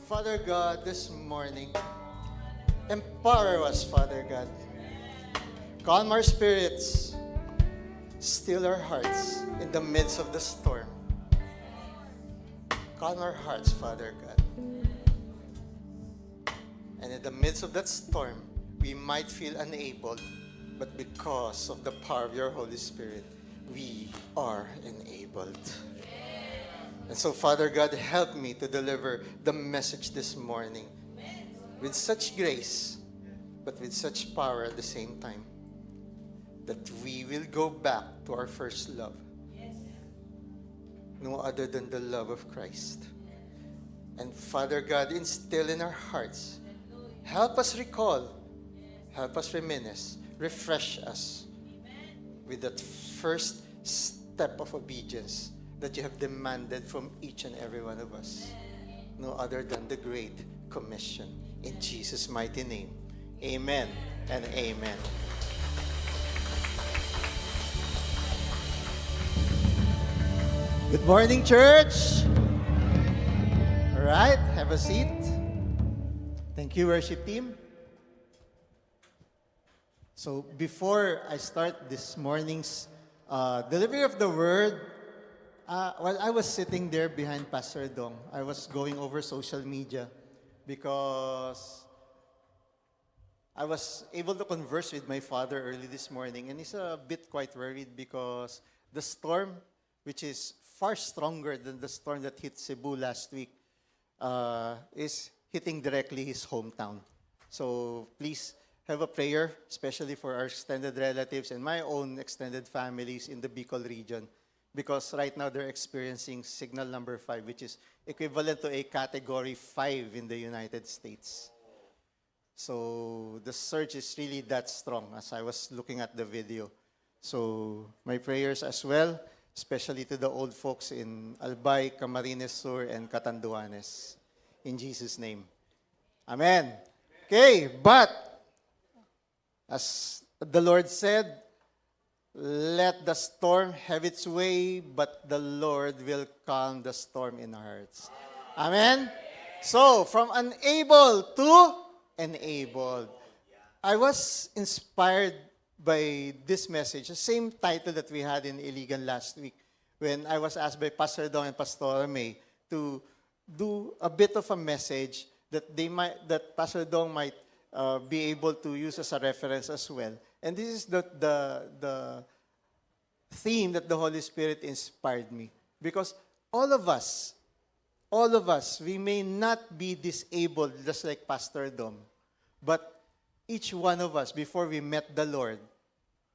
Father God, this morning, empower us, Father God. Calm our spirits, still our hearts in the midst of the storm. Calm our hearts, Father God. And in the midst of that storm, we might feel unable, but because of the power of your Holy Spirit, we are enabled. And so, Father God, help me to deliver the message this morning with such grace, but with such power at the same time, that we will go back to our first love. No other than the love of Christ. And Father God, instill in our hearts, help us recall, help us reminisce, refresh us with that first step of obedience that you have demanded from each and every one of us. No other than the Great Commission. In Jesus' mighty name, amen and amen. Good morning, church. All right, have a seat. Thank you, worship team. So before I start this morning's delivery of the word, while I was sitting there behind Pastor Dong, I was going over social media because I was able to converse with my father early this morning, and he's a bit quite worried because the storm, which is far stronger than the storm that hit Cebu last week, is hitting directly his hometown. So please have a prayer, especially for our extended relatives and my own extended families in the Bicol region, because right now they're experiencing signal number 5, which is equivalent to a category 5 in the United States. So the surge is really that strong as I was looking at the video. So my prayers as well, especially to the old folks in Albay, Camarines Sur, and Catanduanes. In Jesus' name. Amen. Okay, but as the Lord said, let the storm have its way, but the Lord will calm the storm in our hearts. Amen? So, from unable to enabled. I was inspired by this message, the same title that we had in Iligan last week, when I was asked by Pastor Dong and Pastor May to do a bit of a message that Pastor Dong might be able to use as a reference as well. And this is the theme that the Holy Spirit inspired me. Because all of us, we may not be disabled just like Pastor Dom, but each one of us, before we met the Lord,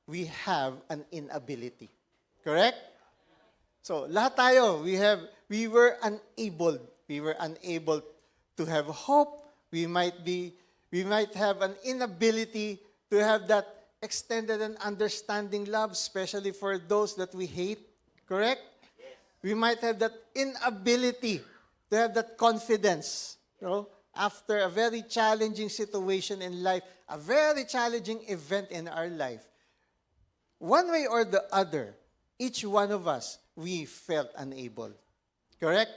we have an inability. Correct? So, lahat tayo, we were unable. We were unable to have hope. We might have an inability to have that extended and understanding love, especially for those that we hate. Correct? We might have that inability to have that confidence, after a very challenging situation in life, a very challenging event in our life. One way or the other, each one of us, we felt unable. Correct?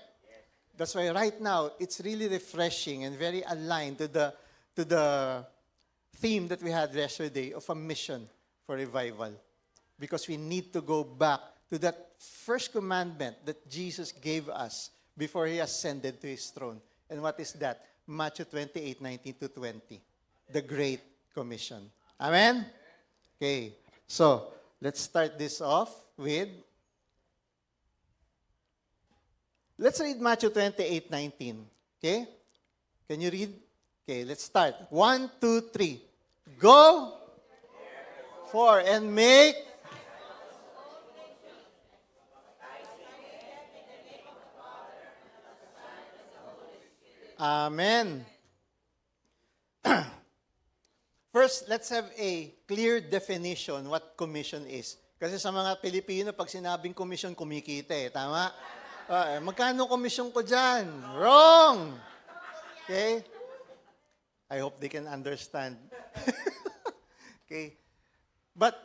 That's why right now, it's really refreshing and very aligned to the theme that we had yesterday of a mission for revival. Because we need to go back to that first commandment that Jesus gave us before He ascended to His throne. And what is that? Matthew 28:19-20. The Great Commission. Amen? Okay. So, let's start this off with, let's read Matthew 28:19. Okay? Can you read? Okay, let's start. 1, 2, 3. Go for and make. Amen. First, let's have a clear definition what commission is. Kasi sa mga Pilipino, pag sinabing commission, kumikita eh. Tama? Magkano commission ko dyan? Wrong! Okay? I hope they can understand. Okay? But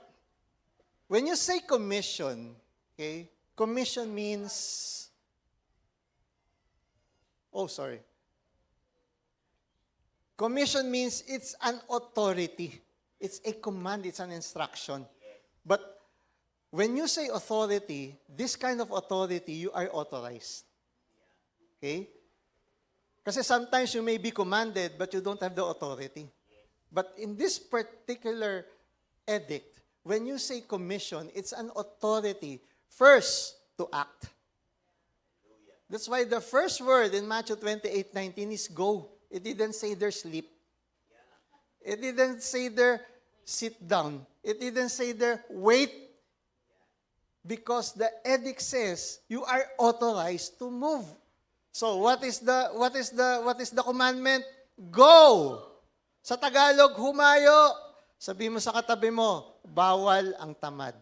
when you say commission, okay, commission means, Commission means it's an authority. It's a command, it's an instruction. But when you say authority, this kind of authority, you are authorized. Okay? Kasi sometimes you may be commanded, but you don't have the authority. But in this particular edict, when you say commission, it's an authority, first, to act. That's why the first word in Matthew 28:19 is go. It didn't say there sleep. It didn't say there sit down. It didn't say there wait. Because the edict says you are authorized to move. So what is the commandment? Go. Sa Tagalog, humayo. Sabi mo sa katabi mo, bawal ang tamad.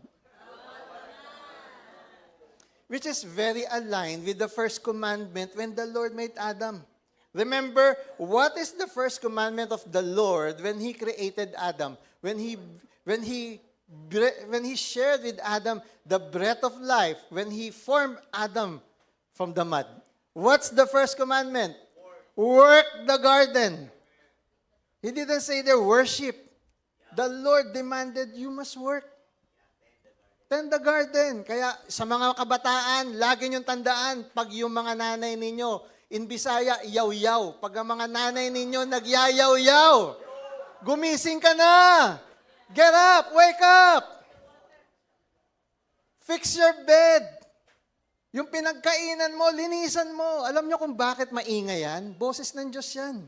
Which is very aligned with the first commandment when the Lord made Adam. Remember, what is the first commandment of the Lord when He created Adam? When He shared with Adam the breath of life, when He formed Adam from the mud. What's the first commandment? Work the garden. He didn't say there worship. The Lord demanded you must work. Tend the garden. Kaya sa mga kabataan, lagi niyong tandaan, pag yung mga nanay ninyo, in Bisaya, yaw-yaw. Pag ang mga nanay ninyo, nagyayaw-yaw. Gumising ka na. Get up, wake up. Fix your bed. Yung pinagkainan mo, linisan mo. Alam niyo kung bakit maingay yan? Boses ng Diyos yan.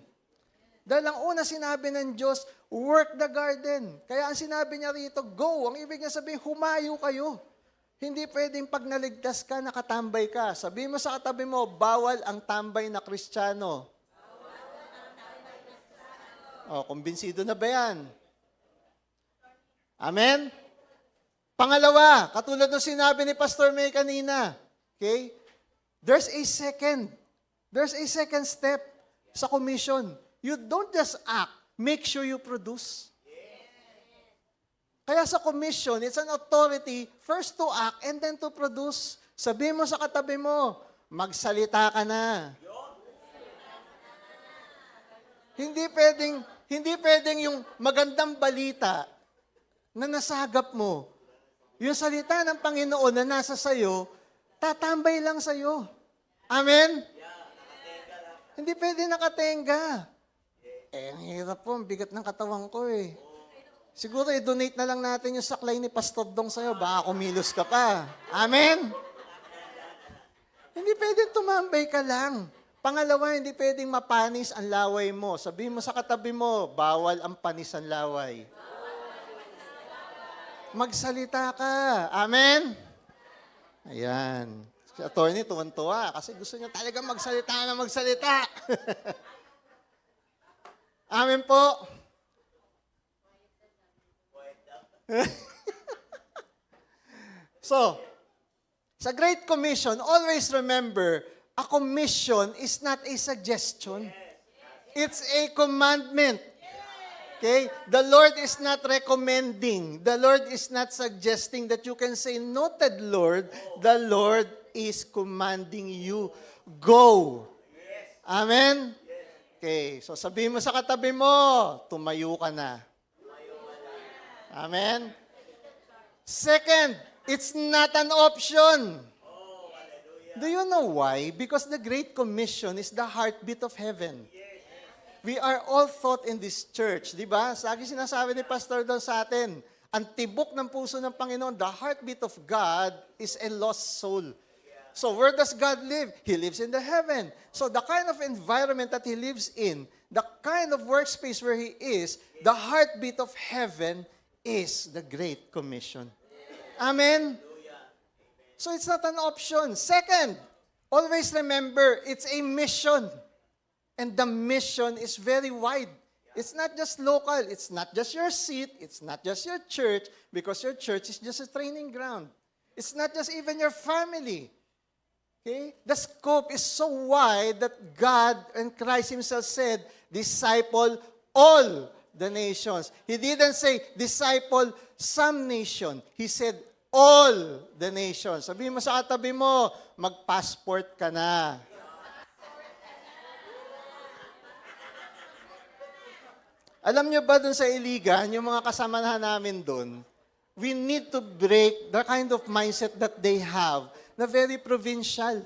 Dahil ang una sinabi ng Diyos, work the garden. Kaya ang sinabi niya rito, go. Ang ibig niya sabihin, humayo kayo. Hindi pwedeng pag naligtas ka, nakatambay ka. Sabi mo sa katabi mo, bawal ang tambay na Kristiyano. O, kumbinsido na ba yan? Amen? Pangalawa, katulad ng sinabi ni Pastor May kanina, okay? There's a second step sa commission. You don't just act, make sure you produce. Kaya sa commission, it's an authority first to act and then to produce. Sabi mo sa katabi mo, magsalita ka na. Hindi pwedeng yung magandang balita na nasagap mo. Yung salita ng Panginoon na nasa sayo, tatambay lang sayo. Amen? Hindi pwede nakatenga. Ang hirap po, ang bigat ng katawan ko eh. Siguro i-donate na lang natin yung saklay ni Pastor Dong sa'yo, baka kumilos ka pa. Amen? Hindi pwedeng tumambay ka lang. Pangalawa, hindi pwedeng mapanis ang laway mo. Sabihin mo sa katabi mo, bawal ang panis ang laway. Magsalita ka. Amen? Ayan. Si attorney tuwan-tuwa kasi gusto niya talaga magsalita na magsalita. Amen po. So, sa Great Commission, always remember, a commission is not a suggestion. It's a commandment. Okay? The Lord is not recommending. The Lord is not suggesting that you can say, noted Lord, the Lord is commanding you. Go. Amen? Okay, so sabihin mo sa katabi mo, tumayo ka na. Amen? Second, it's not an option. Do you know why? Because the Great Commission is the heartbeat of heaven. We are all taught in this church, di ba? Lagi sinasabi ni Pastor doon sa atin, ang tibok ng puso ng Panginoon, the heartbeat of God is a lost soul. So where does God live? He lives in the heaven. So the kind of environment that He lives in, the kind of workspace where He is, the heartbeat of heaven is the Great Commission. Amen? So it's not an option. Second, always remember, it's a mission. And the mission is very wide. It's not just local. It's not just your seat. It's not just your church, because your church is just a training ground. It's not just even your family. Okay? The scope is so wide that God and Christ Himself said, disciple all the nations. He didn't say, disciple some nation. He said, all the nations. Sabihin mo sa katabi mo, mag-passport ka na. Alam nyo ba dun sa Iligan, yung mga kasamahan namin dun, we need to break the kind of mindset that they have na very provincial.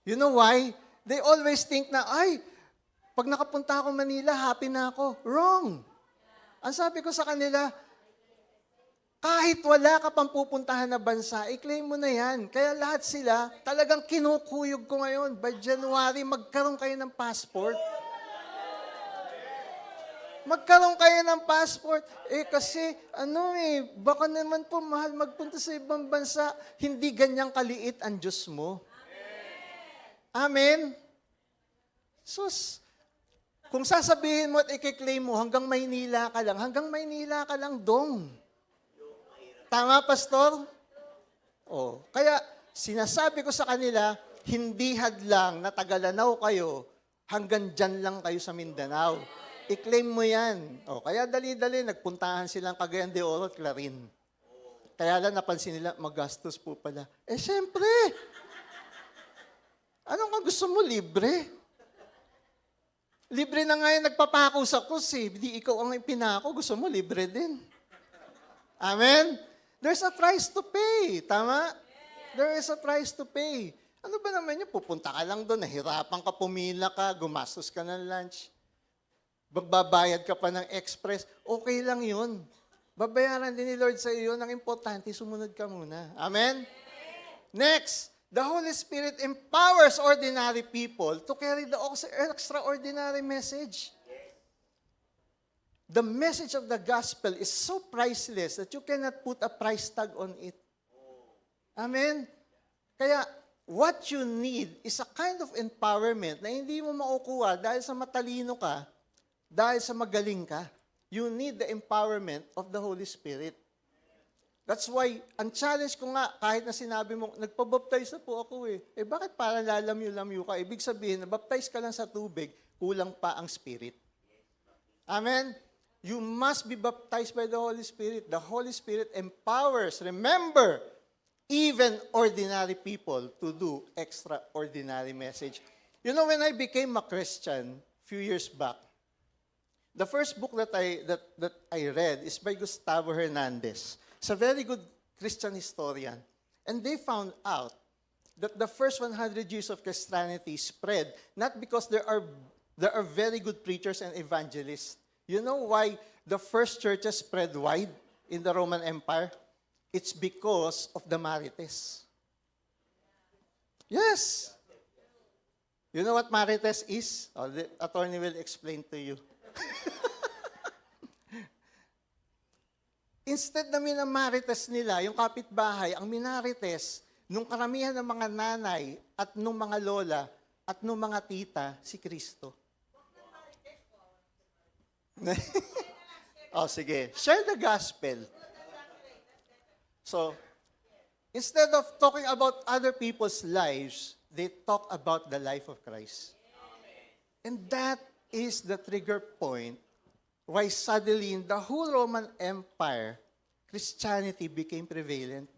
You know why? They always think na, ay, pag nakapunta ako Manila, happy na ako. Wrong. Ang sabi ko sa kanila, kahit wala ka pang pupuntahan na bansa, i-claim mo na yan. Kaya lahat sila, talagang kinukuyog ko ngayon. By January, magkaroon kayo ng passport. Magkaroon kayo ng passport. Kasi, baka naman po mahal magpunta sa ibang bansa. Hindi ganyang kaliit ang Diyos mo. Amen? Sus, kung sasabihin mo at i-claim mo, hanggang Maynila ka lang dong. Tama, Pastor? Kaya sinasabi ko sa kanila, hindi hadlang na Tagalanaw kayo, hanggang dyan lang kayo sa Mindanao. I-claim mo yan. Kaya dali-dali, nagpuntahan silang Cagayan de Oro at Clarin. Kaya lang napansin nila, magastos po pala. Siyempre. Anong ka gusto mo, libre? Libre na nga yung nagpapako sa krus eh. Di ikaw ang pinako, gusto mo, libre din. Amen? There's a price to pay. Tama? There is a price to pay. Ano ba naman yun? Pupunta ka lang doon, nahirapan ka, pumila ka, gumastos ka ng lunch. Magbabayad ka pa ng express. Okay lang yun. Babayaran din ni Lord sa iyo. Ang importante, sumunod ka muna. Amen? Next, the Holy Spirit empowers ordinary people to carry the extraordinary message. The message of the gospel is so priceless that you cannot put a price tag on it. Amen? Kaya, what you need is a kind of empowerment na hindi mo makukuha dahil sa matalino ka, dahil sa magaling ka. You need the empowerment of the Holy Spirit. That's why, ang challenge ko nga, kahit na sinabi mo, nagpabaptize na po ako bakit parang lalamyo-lamyo ka? Ibig sabihin, nabaptize ka lang sa tubig, kulang pa ang Spirit. Amen? You must be baptized by the Holy Spirit. The Holy Spirit empowers, remember, even ordinary people to do extraordinary message. You know, when I became a Christian a few years back, the first book that I read is by Gustavo Hernandez. It's a very good Christian historian. And they found out that the first 100 years of Christianity spread not because there are very good preachers and evangelists. You know why the first churches spread wide in the Roman Empire? It's because of the Marites. Yes. You know what Marites is? The attorney will explain to you. Instead na minamarites nila, yung kapitbahay, ang minarites, nung karamihan ng mga nanay at nung mga lola at nung mga tita, si Kristo. Sige. Share the gospel. So, instead of talking about other people's lives, they talk about the life of Christ. And that is the trigger point why suddenly in the whole Roman Empire, Christianity became prevalent.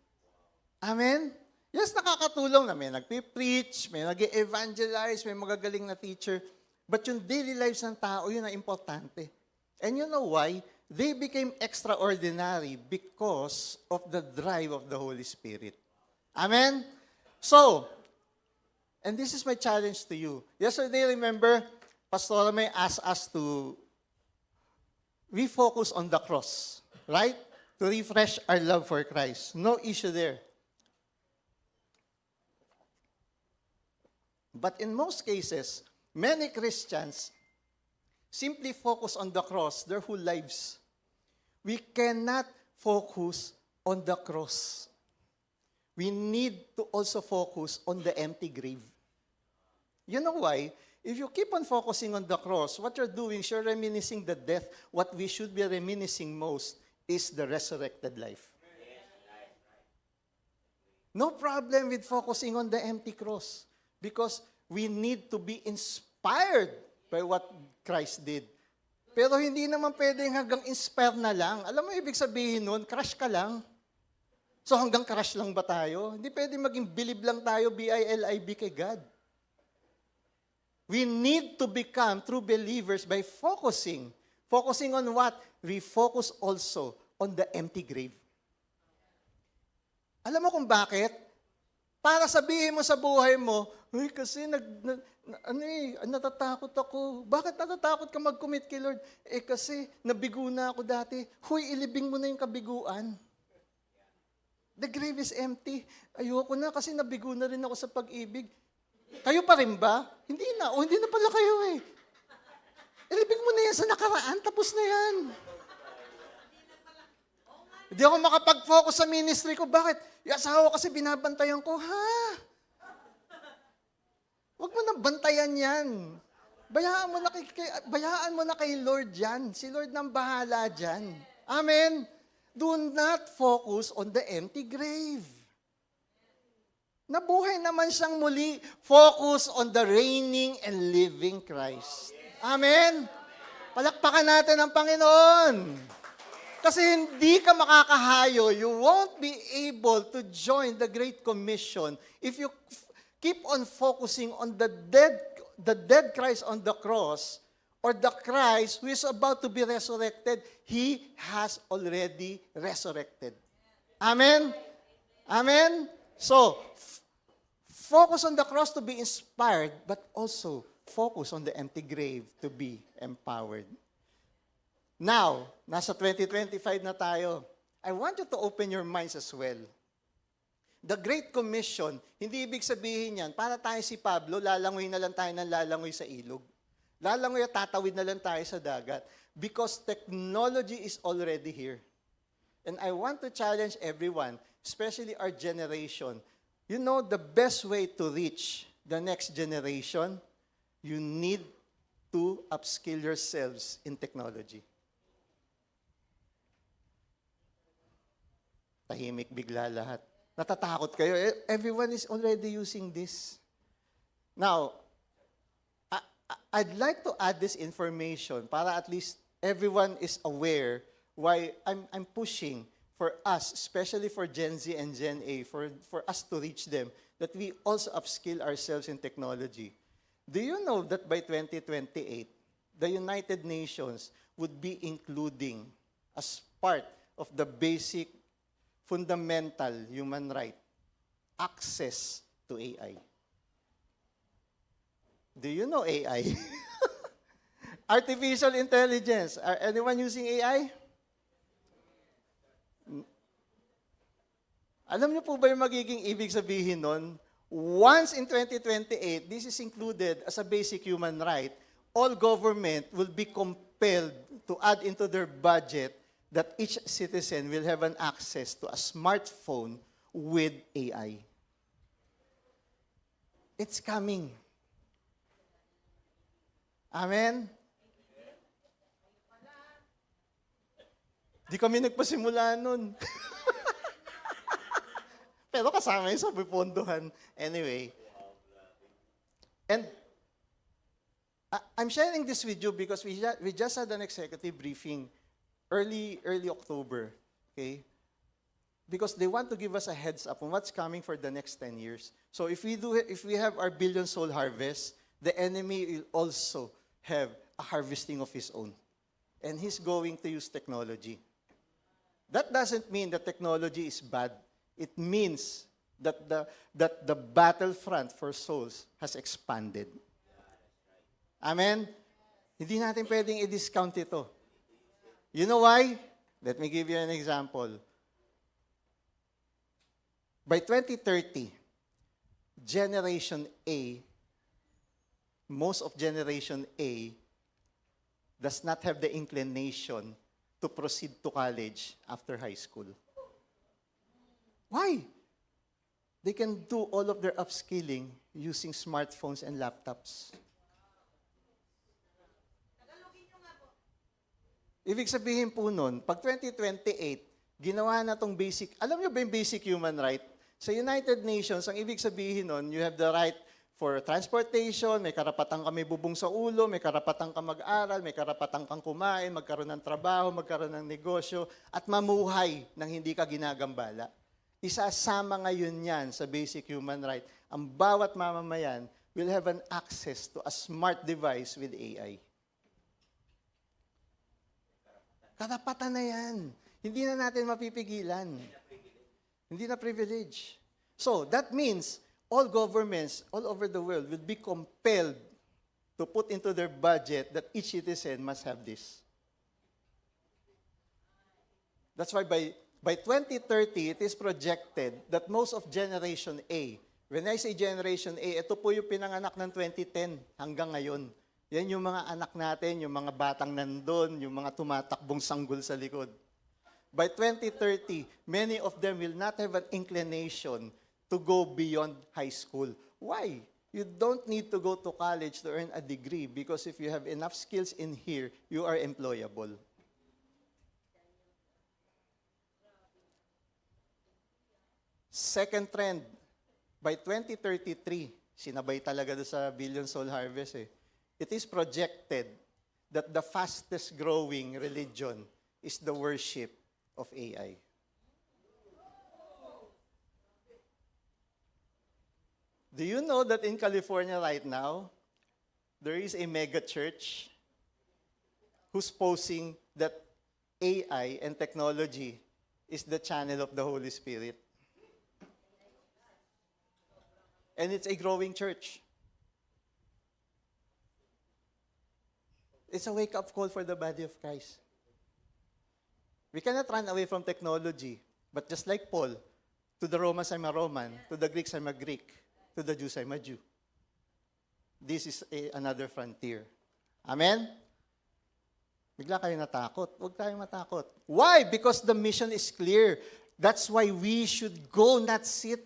Amen? Yes, nakakatulong na may nagpipreach, may nag-evangelize, may magagaling na teacher. But yung daily lives ng tao, yun ang importante. And you know why? They became extraordinary because of the drive of the Holy Spirit. Amen? So, and this is my challenge to you. Yesterday, remember, Pastor May asked us to refocus on the cross, right? To refresh our love for Christ. No issue there. But in most cases, many Christians simply focus on the cross their whole lives. We cannot focus on the cross. We need to also focus on the empty grave. You know why? If you keep on focusing on the cross, what you're doing is you're reminiscing the death. What we should be reminiscing most is the resurrected life. No problem with focusing on the empty cross because we need to be inspired by what Christ did. Pero hindi naman pwedeng hanggang inspire na lang. Alam mo ibig sabihin nun, crush ka lang. So hanggang crush lang ba tayo? Hindi pwedeng maging believe lang tayo, B-I-L-I-B kay God. We need to become true believers by focusing Focusing on what? Refocus also on the empty grave. Alam mo kung bakit? Para sabihin mo sa buhay mo, "Uy, kasi natatakot ako." Bakit natatakot ka mag-commit kay Lord? Kasi nabigo na ako dati. Huy, ilibing mo na yung kabiguan. The grave is empty. Ayoko na kasi nabigo na rin ako sa pag-ibig. Kayo pa rin ba? Hindi na. O, hindi na pala kayo eh. Ilibing mo na yan sa nakaraan, tapos na yan. Hindi ako makapag-focus sa ministry ko. Bakit? Yung asawa kasi binabantayan ko. Ha? Huwag mo nang bantayan yan. Bayaan mo na kay Lord yan. Si Lord nang bahala dyan. Amen? Do not focus on the empty grave. Nabuhay naman siyang muli. Focus on the reigning and living Christ. Amen? Palakpakan natin ang Panginoon. Kasi hindi ka makakahayo. You won't be able to join the Great Commission if you keep on focusing on the dead Christ on the cross, or the Christ who is about to be resurrected. He has already resurrected. Amen? Amen? So, focus on the cross to be inspired, but also focus on the empty grave to be empowered. Now, nasa 2025 na tayo. I want you to open your minds as well. The Great Commission, hindi ibig sabihin yan, para tayo si Pablo, lalangoy na lang tayo ng lalangoy sa ilog. Lalangoy at tatawid na lang tayo sa dagat. Because technology is already here. And I want to challenge everyone, especially our generation. You know, the best way to reach the next generation, you need to upskill yourselves in technology. Tahimik bigla lahat. Natatakot kayo. Everyone is already using this. Now, I'd like to add this information para at least everyone is aware why I'm pushing for us, especially for Gen Z and Gen A, for us to reach them, that we also upskill ourselves in technology. Do you know that by 2028, the United Nations would be including as part of the basic fundamental human right, access to AI? Do you know AI? Artificial intelligence. Are anyone using AI? Alam niyo po ba yung magiging ibig sabihin nun? Once in 2028, this is included as a basic human right, all government will be compelled to add into their budget that each citizen will have an access to a smartphone with AI. It's coming. Amen? Di kami nagpasimula nun. Pero kasama yun sa bipondohan. Anyway. And I'm sharing this with you because we just had an executive briefing early October. Okay? Because they want to give us a heads up on what's coming for the next 10 years. So if we have our billion soul harvest, the enemy will also have a harvesting of his own. And he's going to use technology. That doesn't mean that technology is bad. It means that the battlefront for souls has expanded. Amen? Hindi natin pwedeng i-discount ito. You know why? Let me give you an example. By 2030, Generation A, most of Generation A does not have the inclination to proceed to college after high school. Why? They can do all of their upskilling using smartphones and laptops. Ibig sabihin po nun, pag 2028, ginawa na tong basic, alam nyo ba yung basic human right? Sa United Nations, ang ibig sabihin nun, you have the right for transportation, may karapatan ka may bubong sa ulo, may karapatan ka mag-aral, may karapatan kang kumain, magkaroon ng trabaho, magkaroon ng negosyo, at mamuhay nang hindi ka ginagambala. Isasama ngayon yan sa basic human right. Ang bawat mamamayan will have an access to a smart device with AI. Karapatan na yan. Hindi na natin mapipigilan. Hindi na privilege. So, that means all governments all over the world will be compelled to put into their budget that each citizen must have this. That's why by 2030, it is projected that most of Generation A, when I say Generation A, ito po yung pinanganak ng 2010 hanggang ngayon. Yan yung mga anak natin, yung mga batang nandun, yung mga tumatakbong sanggol sa likod. By 2030, many of them will not have an inclination to go beyond high school. Why? You don't need to go to college to earn a degree because if you have enough skills in here, you are employable. Second trend, by 2033, sinabay talaga doon sa Billion Soul Harvest it is projected that the fastest growing religion is the worship of AI. Do you know that in California right now, there is a mega church who's posing that AI and technology is the channel of the Holy Spirit? And it's a growing church. It's a wake-up call for the body of Christ. We cannot run away from technology, but just like Paul, to the Romans I'm a Roman, to the Greeks I'm a Greek, to the Jews I'm a Jew. This is another frontier. Amen? Bigla kayo natakot. Huwag tayong matakot. Why? Because the mission is clear. That's why we should go, not sit.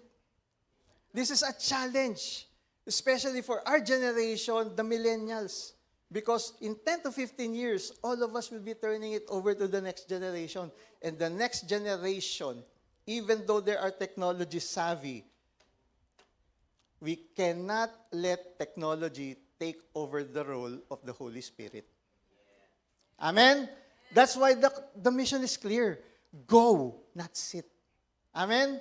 This is a challenge, especially for our generation, the millennials. Because in 10 to 15 years, all of us will be turning it over to the next generation. And the next generation, even though they are technology savvy, we cannot let technology take over the role of the Holy Spirit. Amen? That's why the mission is clear. Go, not sit. Amen?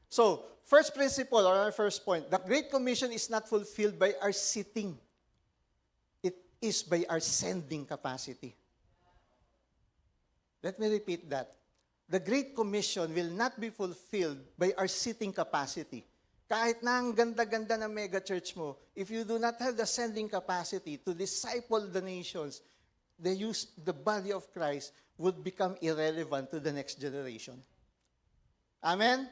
So, first principle, or our first point, the Great Commission is not fulfilled by our sitting. It is by our sending capacity. Let me repeat that. The Great Commission will not be fulfilled by our sitting capacity. Kahit na ang ganda-ganda ng mega church mo, if you do not have the sending capacity to disciple the nations, the body of Christ would become irrelevant to the next generation. Amen?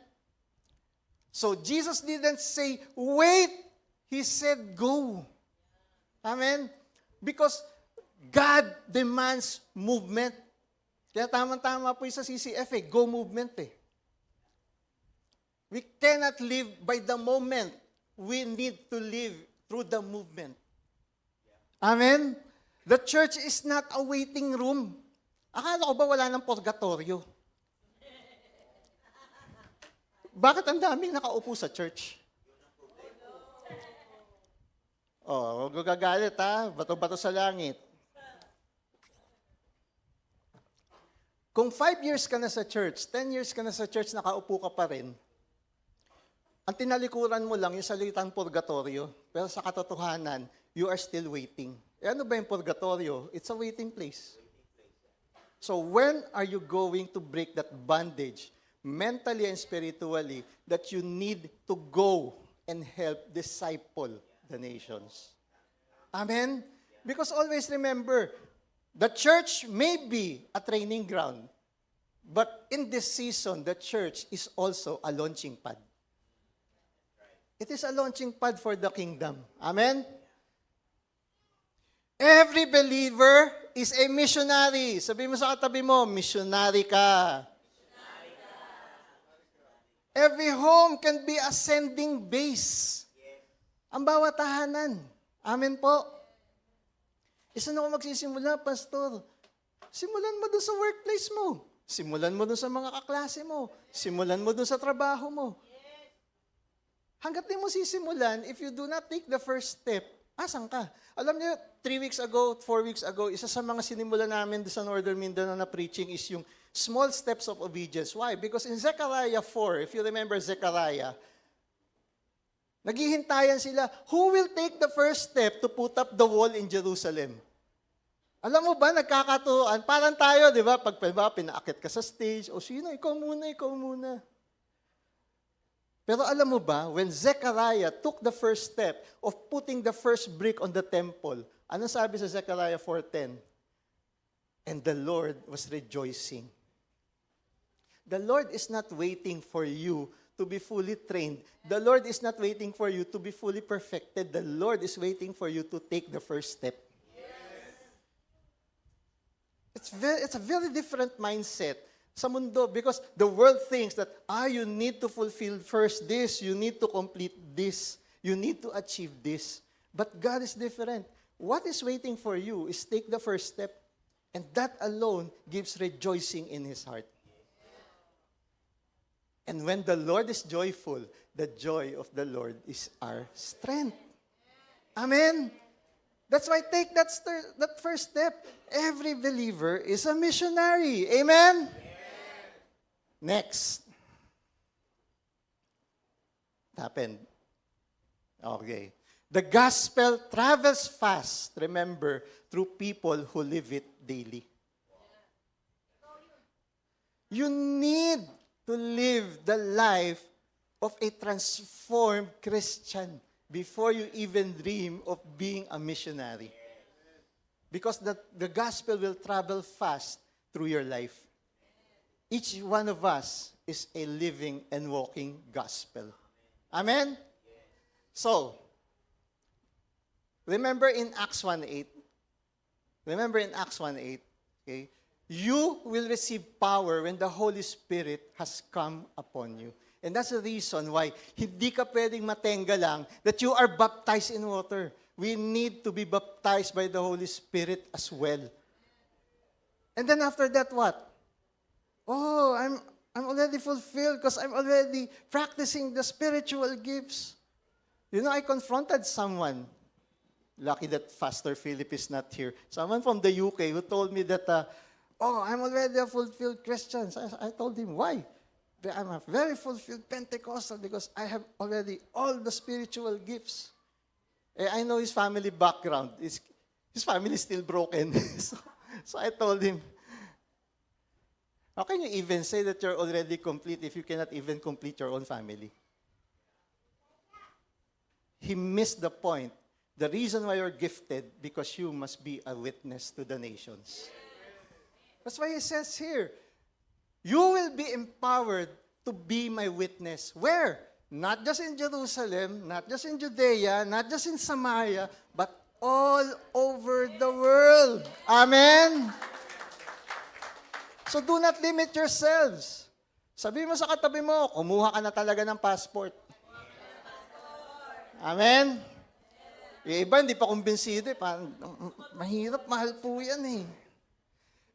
So Jesus didn't say, wait. He said, go. Amen? Because God demands movement. Kaya tama-tama po yung sa CCF go movement We cannot live by the moment. We need to live through the movement. Amen? The church is not a waiting room. Akala ko ba wala ng purgatorio? Bakit ang daming nakaupo sa church? Oh, huwag gagalit bato-bato sa langit. Kung 5 years ka na sa church, 10 years ka na sa church, nakaupo ka pa rin, ang tinalikuran mo lang yung salitang purgatorio, pero sa katotohanan, you are still waiting. Ano ba yung purgatorio? It's a waiting place. So when are you going to break that bondage, mentally and spiritually, that you need to go and help disciple the nations? Amen? Because always remember, the church may be a training ground, but in this season, the church is also a launching pad. It is a launching pad for the kingdom. Amen? Every believer is a missionary. Sabi mo sa katabi mo, missionary ka. Every home can be a sending base. Ang bawat tahanan. Amen po. Saan ako magsisimula, Pastor? Simulan mo doon sa workplace mo. Simulan mo doon sa mga kaklase mo. Simulan mo doon sa trabaho mo. Hanggat di mo sisimulan, if you do not take the first step, asan ka? Alam niyo, 3 weeks ago, 4 weeks ago, isa sa mga sinimulan namin sa Northern Mindanao na preaching is yung small steps of obedience. Why? Because in Zechariah 4, if you remember Zechariah, naghihintayan sila, who will take the first step to put up the wall in Jerusalem? Alam mo ba, nagkakaturoan, parang tayo, di ba, pag pinaakit ka sa stage, o sino, ikaw muna, ikaw muna. Pero alam mo ba, when Zechariah took the first step of putting the first brick on the temple, ano sabi sa Zechariah 4:10? And the Lord was rejoicing. The Lord is not waiting for you to be fully trained. The Lord is not waiting for you to be fully perfected. The Lord is waiting for you to take the first step. It's a very different mindset sa mundo because the world thinks that, you need to fulfill first this, you need to complete this, you need to achieve this. But God is different. What is waiting for you is take the first step, and that alone gives rejoicing in His heart. And when the Lord is joyful, the joy of the Lord is our strength. Amen? That's why take that first step. Every believer is a missionary. Amen? Next. It happened. Okay. The gospel travels fast, remember, through people who live it daily. You need to live the life of a transformed Christian before you even dream of being a missionary. Because the gospel will travel fast through your life. Each one of us is a living and walking gospel. Amen? So, remember in Acts 1:8, okay, you will receive power when the Holy Spirit has come upon you. And that's the reason why hindi ka pwedeng matenga lang that you are baptized in water. We need to be baptized by the Holy Spirit as well. And then after that, what? Oh, I'm already fulfilled because I'm already practicing the spiritual gifts. You know, I confronted someone. Lucky that Pastor Philip is not here. Someone from the UK who told me that, I'm already a fulfilled Christian. So I told him, why? I'm a very fulfilled Pentecostal because I have already all the spiritual gifts. I know his family background. His family is still broken. so I told him, how can you even say that you're already complete if you cannot even complete your own family? He missed the point. The reason why you're gifted, because you must be a witness to the nations. That's why he says here, you will be empowered to be my witness. Where? Not just in Jerusalem, not just in Judea, not just in Samaria, but all over the world. Amen? So do not limit yourselves. Sabi mo sa katabi mo, kumuha ka na talaga ng passport. Amen? Yung iba, hindi pa kumbinsido. Mahirap, mahal po yan eh.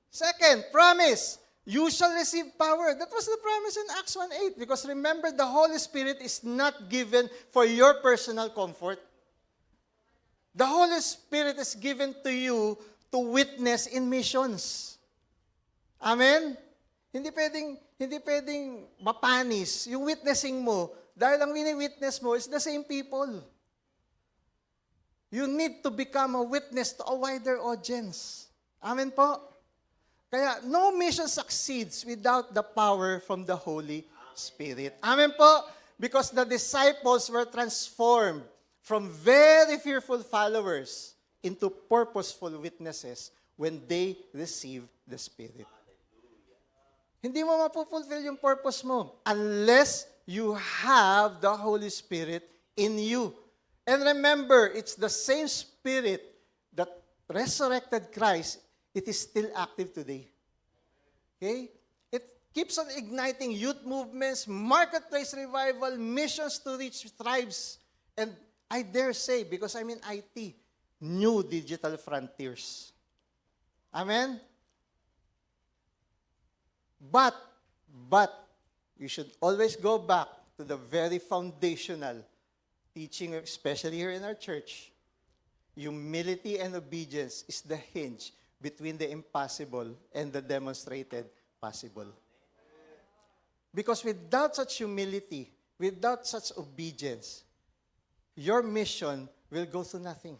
Second, promise. You shall receive power. That was the promise in Acts 1:8. Because remember, the Holy Spirit is not given for your personal comfort. The Holy Spirit is given to you to witness in missions. Amen? Hindi pwedeng mapanis yung witnessing mo dahil ang wini-witness mo is the same people. You need to become a witness to a wider audience. Amen po? Kaya, no mission succeeds without the power from the Holy Spirit. Amen po? Because the disciples were transformed from very fearful followers into purposeful witnesses when they received the Spirit. Hindi mo mapufulfill yung purpose mo unless you have the Holy Spirit in you. And remember, it's the same Spirit that resurrected Christ. It is still active today. Okay? It keeps on igniting youth movements, marketplace revival, missions to reach tribes. And I dare say, because I'm in IT, new digital frontiers. Amen? But, you should always go back to the very foundational teaching, especially here in our church. Humility and obedience is the hinge between the impossible and the demonstrated possible. Because without such humility, without such obedience, your mission will go to nothing.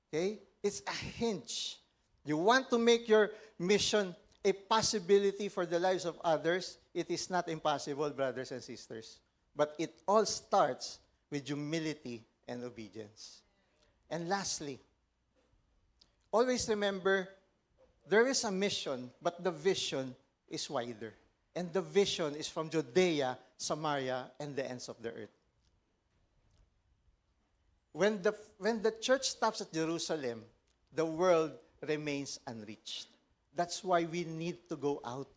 Okay? It's a hinge. You want to make your mission a possibility for the lives of others. It is not impossible, brothers and sisters. But it all starts with humility and obedience. And lastly, always remember, there is a mission, but the vision is wider. And the vision is from Judea, Samaria, and the ends of the earth. When the church stops at Jerusalem, the world remains unreached. That's why we need to go out.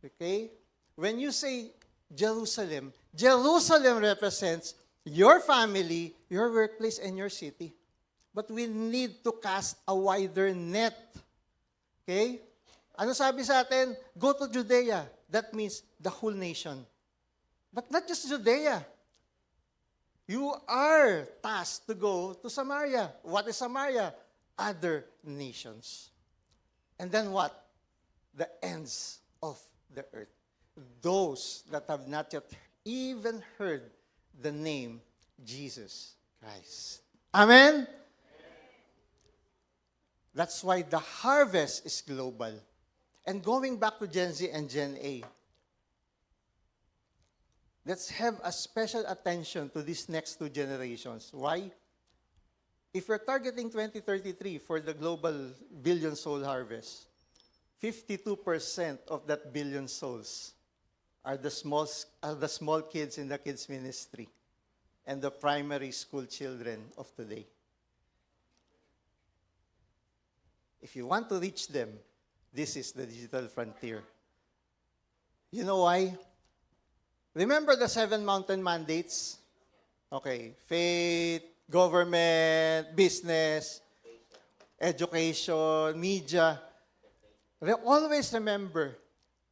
Okay? When you say Jerusalem, Jerusalem represents your family, your workplace, and your city. But we need to cast a wider net. Okay? Ano sabi sa atin? Go to Judea. That means the whole nation. But not just Judea. You are tasked to go to Samaria. What is Samaria? Other nations. And then what? The ends of the earth. Those that have not yet even heard the name Jesus Christ. Amen? That's why the harvest is global. And going back to Gen Z and Gen A, let's have a special attention to these next two generations. Why? If we're targeting 2033 for the global billion soul harvest, 52% of that billion souls are the small kids in the kids ministry and the primary school children of today. If you want to reach them, this is the digital frontier. You know why? Remember the 7 mountain mandates? Okay, faith, government, business, education, media. Always remember,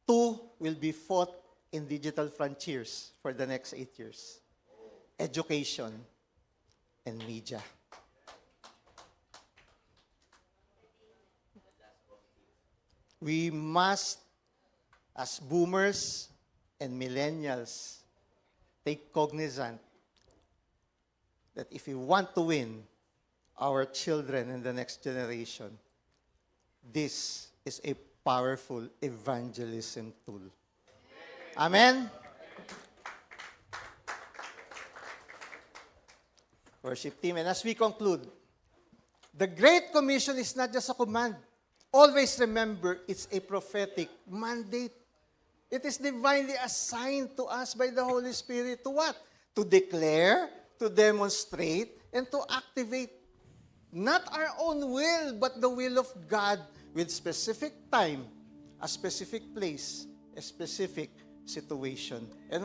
2 will be fought in digital frontiers for the next 8 years. Education and media. We must, as boomers and millennials, take cognizant that if we want to win our children and the next generation, this is a powerful evangelism tool. Amen? Worship team, and as we conclude, the Great Commission is not just a command. Always remember, it's a prophetic mandate. It is divinely assigned to us by the Holy Spirit to what? To declare, to demonstrate, and to activate. Not our own will, but the will of God with specific time, a specific place, a specific situation. And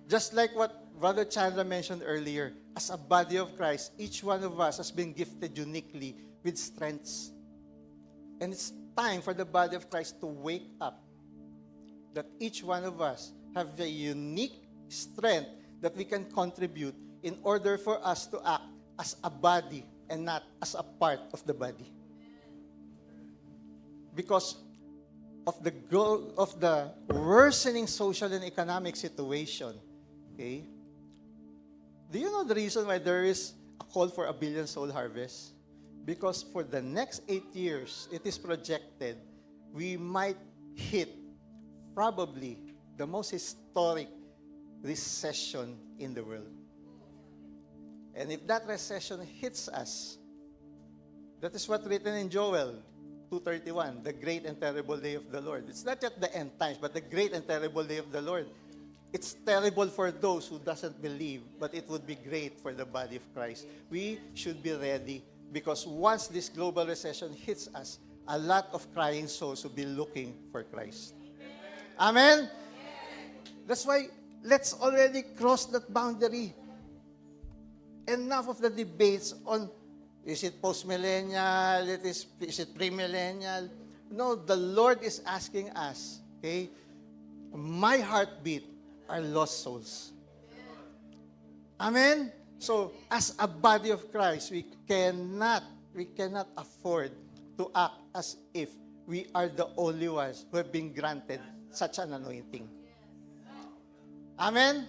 just like what Brother Chandra mentioned earlier, as a body of Christ, each one of us has been gifted uniquely with strengths. And it's time for the body of Christ to wake up. That each one of us have a unique strength that we can contribute in order for us to act as a body and not as a part of the body. Because of the worsening social and economic situation, okay? Do you know the reason why there is a call for a billion soul harvest? Because for the next 8 years, it is projected we might hit probably the most historic recession in the world. And if that recession hits us, that is what written in Joel 2:31, the great and terrible day of the Lord. It's not just the end times, but the great and terrible day of the Lord. It's terrible for those who doesn't believe, but it would be great for the body of Christ. We should be ready, because once this global recession hits us, a lot of crying souls will be looking for Christ. Amen? That's why let's already cross that boundary. Enough of the debates on, is it post-millennial, is it pre-millennial? No, the Lord is asking us, okay, my heartbeat are lost souls. Amen? So, as a body of Christ, we cannot afford to act as if we are the only ones who have been granted such an anointing. Amen?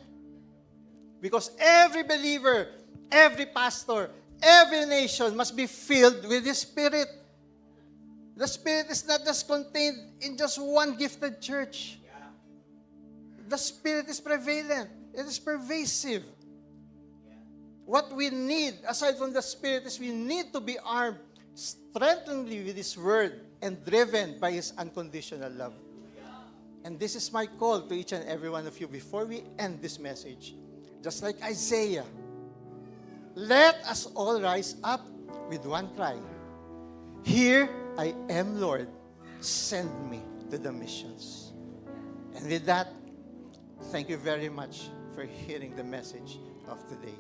Because every believer, every pastor, every nation must be filled with the Spirit. The Spirit is not just contained in just one gifted church. The Spirit is prevalent. It is pervasive. What we need, aside from the Spirit, is we need to be armed, strengthened with His Word, and driven by His unconditional love. And this is my call to each and every one of you before we end this message. Just like Isaiah, let us all rise up with one cry. Here I am, Lord. Send me to the missions. And with that, thank you very much for hearing the message of today.